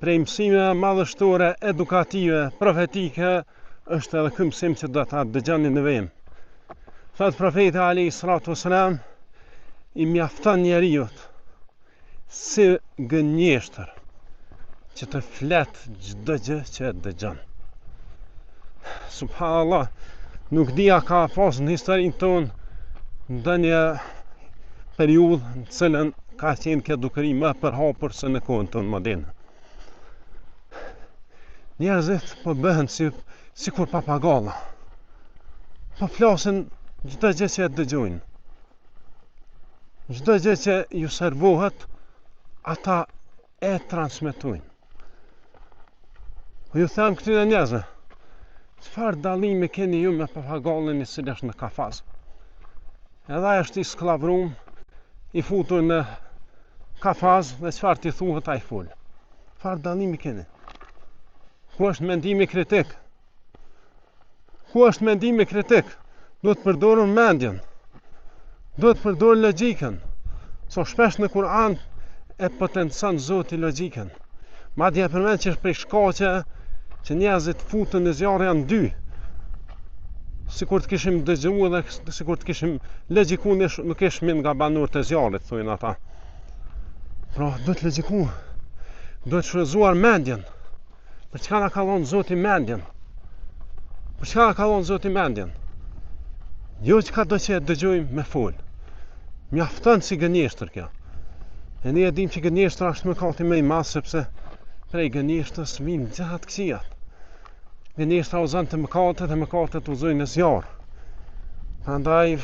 prej mësimeve madhështore, edukative, profetike, është edhe ky mësim që do ta dëgjoni në vend. Thot profeti alayhi salatu wasalam, i mjafton njeriut si gënjeshtër që të flet çdo gjë që e dëgjon. Subhanallah, nuk dia ka pas në historinë tonë ndonjë periudhë në cilën ka qenë kjo dukëri më përhapur se në kohën tonë moderne. Njerëzit po bëhen sikur papagalla. Po flasin çdo gjë që e dëgjojnë. Çdo gjë që ju servohet, ata e transmetojnë. Po ju them këtyre njerëzve, çfarë dallimi keni ju me papagallin i cili është në kafaz? Edhe ai është i skllavrum, i futur në kafaz dhe çfarë ti thuhet ai fol. Çfarë dallimi keni? Ku është mendimi kritik? Ku është mendimi kritik? Duhet përdorur mendjen. Duhet përdorur logjikën. So shpesh në Kur'an e potencon Zoti logjikën. Madje e përmend që është prej shkaqe që njerëzit futen në zjarr janë dy. Sikur të kishim dëgjuar dhe sikur të kishim logjikuar nuk e shmin nga banorët e zjarrit, thonë ata. Pra, duhet logjikuar. Duhet shfrytzuar mendjen. Për çka na ka dhënë Zoti mendjen? Për çka na ka dhënë Zoti mendjen? Jo çka do që e dëgjojmë me fol. Mjafton si gënjeshtër kjo. E ne e dim që gënjeshtra është mëkati më i madh sepse prej gënjeshtës vijnë gjatë këqijat. Gënjeshtra uzon të mëkatet e mëkatet uzojnë në zjarr. Prandaj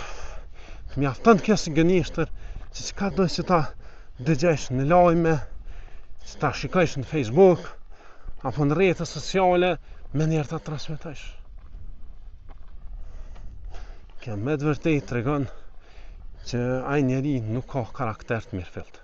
mjafton kjo si gënjeshtër që çka do që ta dëgjosh në lajme, që ta shikosh në Facebook apo në rrjetet sociale, me njerë ta transmetosh. Kjo me të vërtetë tregon që ai njeri nuk ka karakter të mirëfillt.